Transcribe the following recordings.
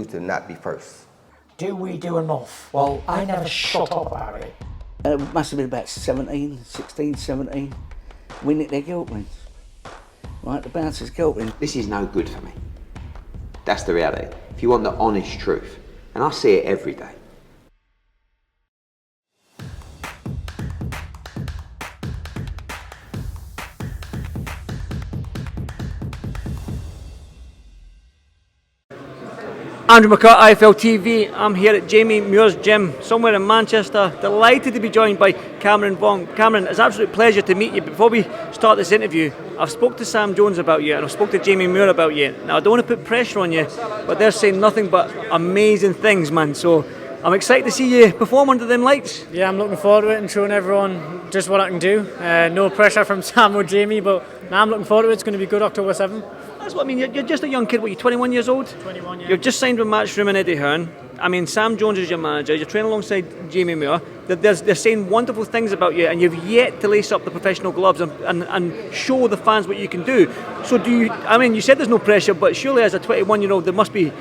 continue to not be first. Do we do enough? Well, I never shut up about it. It must have been about 16, 17. We nicked their gilt rings. Right, the bouncer's gilt ring. This is no good for me. That's the reality. If you want the honest truth, and I see it every day. Andrew McCART, IFL TV. I'm here at Jamie Muir's gym, somewhere in Manchester. Delighted to be joined by Cameron Vuong. Cameron, it's an absolute pleasure to meet you. Before we start this interview, I've spoke to Sam Jones about you and I've spoke to Jamie Muir about you. Now, I don't want to put pressure on you, but they're saying nothing but amazing things, man. So I'm excited to see you perform under them lights. Yeah, I'm looking forward to it and showing everyone just what I can do. No pressure from Sam or Jamie, but now I'm looking forward to it. It's going to be good October 7th. That's what I mean. You're just a young kid. What, you're 21 years old? 21, yeah. You've just signed with Matchroom and Eddie Hearn. I mean, Sam Jones is your manager. You're training alongside Jamie Muir. They're saying wonderful things about you, and you've yet to lace up the professional gloves and show the fans what you can do. So do you? I mean, you said there's no pressure, but surely as a 21-year-old, there must be.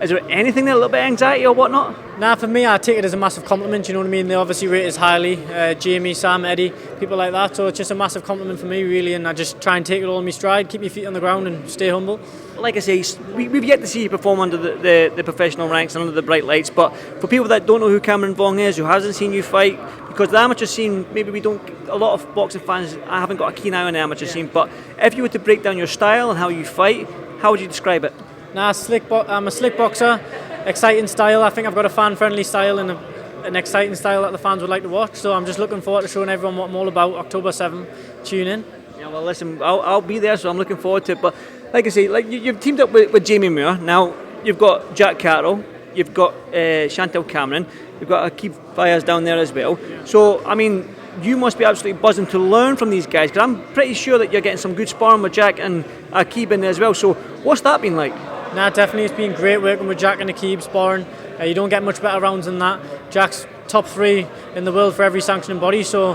Is there anything there, a little bit of anxiety or whatnot? Nah, for me, I take it as a massive compliment, you know what I mean? They obviously rate us highly, Jamie, Sam, Eddie, people like that, so it's just a massive compliment for me, really, and I just try and take it all in my stride, keep my feet on the ground and stay humble. Like I say, we've yet to see you perform under the professional ranks and under the bright lights, but for people that don't know who Cameron Vuong is, who hasn't seen you fight, because the amateur scene, maybe we don't, a lot of boxing fans, I haven't got a keen eye on the amateur scene, but if you were to break down your style and how you fight, how would you describe it? Nah, I'm a slick boxer, exciting style. I think I've got a fan-friendly style and an exciting style that the fans would like to watch. So I'm just looking forward to showing everyone what I'm all about. October 7th, tune in. Yeah, well, listen, I'll be there, so I'm looking forward to it. But like I say, like you've teamed up with Jamie Muir. Now you've got Jack Carroll, you've got Chantel Cameron, you've got Akib Fayez down there as well. So I mean, you must be absolutely buzzing to learn from these guys, because I'm pretty sure that you're getting some good sparring with Jack and Akib in there as well. So what's that been like? Nah, definitely it's been great working with Jack and Akib sparring. You don't get much better rounds than that. Jack's top 3 in the world for every sanctioning body, so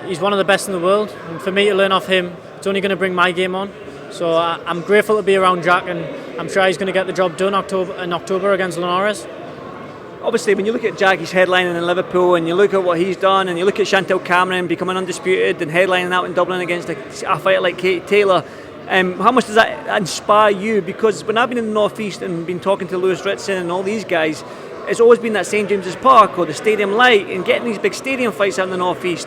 he's one of the best in the world. And for me to learn off him, it's only going to bring my game on. So I'm grateful to be around Jack, and I'm sure he's going to get the job done in October against Linares. Obviously, when you look at Jack, he's headlining in Liverpool, and you look at what he's done, and you look at Chantel Cameron becoming undisputed and headlining out in Dublin against a fighter like Kate Taylor. How much does that inspire you? Because when I've been in the North East and been talking to Lewis Ritson and all these guys, it's always been that St James's Park or the Stadium Light and getting these big stadium fights out in the North East.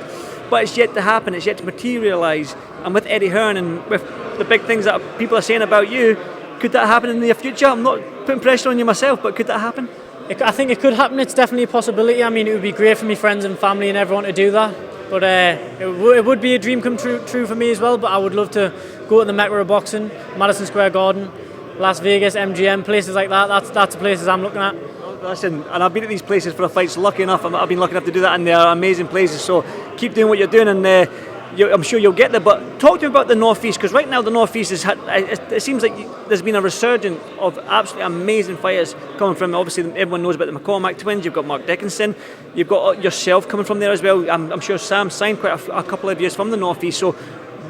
But it's yet to happen, it's yet to materialise. And with Eddie Hearn and with the big things that people are saying about you, could that happen in the near future? I'm not putting pressure on you myself, but could that happen? I think it could happen. It's definitely a possibility. I mean, it would be great for my friends and family and everyone to do that. But it would be a dream come true for me as well. But I would love to go to the Mecca of boxing, Madison Square Garden, Las Vegas, MGM, places like that. That's the places I'm looking at. Listen, and I've been at these places for the fights. Lucky enough, I've been lucky enough to do that, and they are amazing places. So keep doing what you're doing, and I'm sure you'll get there. But talk to me about the North East, because right now the North East it seems like there's been a resurgence of absolutely amazing fighters coming from. Obviously, everyone knows about the McCormack twins. You've got Mark Dickinson. You've got yourself coming from there as well. I'm sure Sam signed quite a couple of years from the North East. So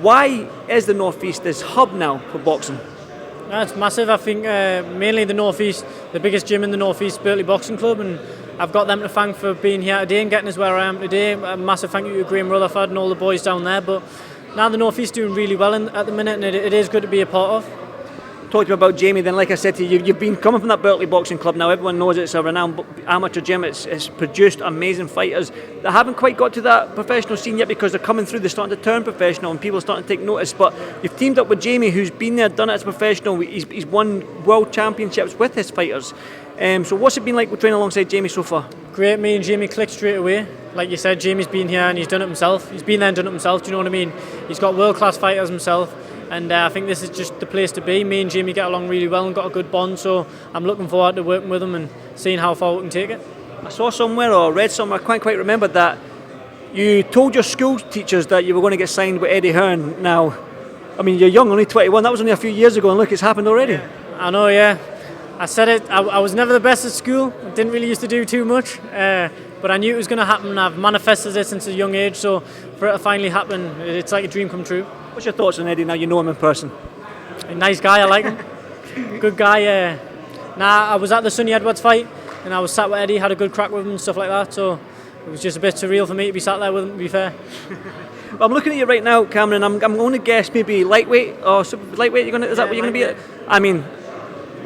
why is the North East this hub now for boxing? It's massive. I think mainly the North East, the biggest gym in the North East, Berkeley Boxing Club, and I've got them to thank for being here today and getting us where I am today. A massive thank you to Graham Rutherford and all the boys down there. But now the North East doing really well at the minute, and it is good to be a part of. Talk to me about Jamie then. Like I said to you, you've been coming from that Berkeley Boxing Club. Now everyone knows it's a renowned amateur gym. It's produced amazing fighters that haven't quite got to that professional scene yet, because they're coming through, they're starting to turn professional and people are starting to take notice. But you've teamed up with Jamie, who's been there, done it as a professional. He's won world championships with his fighters. So what's it been like training alongside Jamie so far? Great. Me and Jamie clicked straight away. Like you said, Jamie's been here and he's done it himself. He's been there and done it himself, do you know what I mean? He's got world-class fighters himself. And I think this is just the place to be. Me and Jamie get along really well and got a good bond, so I'm looking forward to working with him and seeing how far we can take it. I saw somewhere or read somewhere, I can't quite remember, that you told your school teachers that you were going to get signed with Eddie Hearn. Now, I mean, you're young, only 21, that was only a few years ago, and look, it's happened already. Yeah, I know, yeah. I said it, I was never the best at school, I didn't really used to do too much, but I knew it was going to happen. I've manifested it since a young age, so for it to finally happen, it's like a dream come true. What's your thoughts on Eddie now you know him in person? A nice guy, I like him. Good guy, Nah, I was at the Sonny Edwards fight, and I was sat with Eddie, had a good crack with him and stuff like that. So it was just a bit surreal for me to be sat there with him, to be fair. Well, I'm looking at you right now, Cameron. I'm going to guess maybe lightweight or lightweight. Is that what you're going to be at? I mean,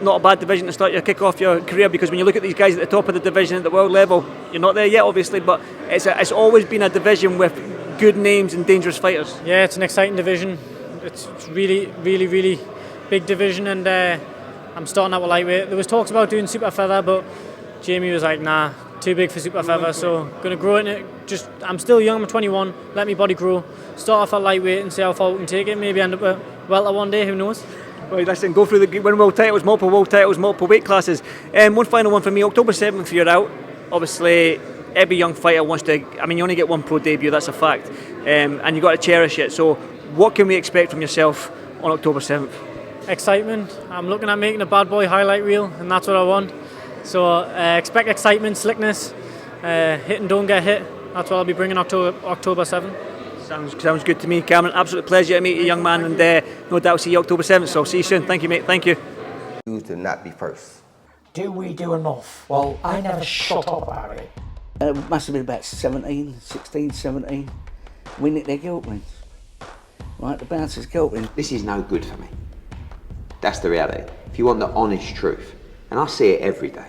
not a bad division to start your kick off your career, because when you look at these guys at the top of the division at the world level, you're not there yet, obviously, but it's always been a division with good names and dangerous fighters. Yeah, it's an exciting division. It's really, really, really big division, and I'm starting out with lightweight. There was talks about doing super feather, but Jamie was like, nah, too big for super feather, so going to grow in it. I'm still young, I'm 21, let my body grow, start off at lightweight and see how far we can take it, maybe end up at welter one day, who knows. Right, listen, go through the win world titles, multiple world titles, multiple weight classes. One final one for me, October 7th you're out. Obviously, every young fighter wants to, you only get one pro debut, that's a fact, and you've got to cherish it. So what can we expect from yourself on October 7th? Excitement. I'm looking at making a bad boy highlight reel, and that's what I want. So expect excitement, slickness, hit and don't get hit. That's what I'll be bringing October 7th. Sounds good to me, Cameron. Absolute pleasure to meet you, young man, and no doubt see you October 7th. So see you soon. Thank you, mate. Thank you. To not be first. Do we do enough? Well, I never shut up about it. It must have been about 16, 17. We nicked their guilt rings. Right, the bouncers' guilt rings. This is no good for me. That's the reality. If you want the honest truth, and I see it every day,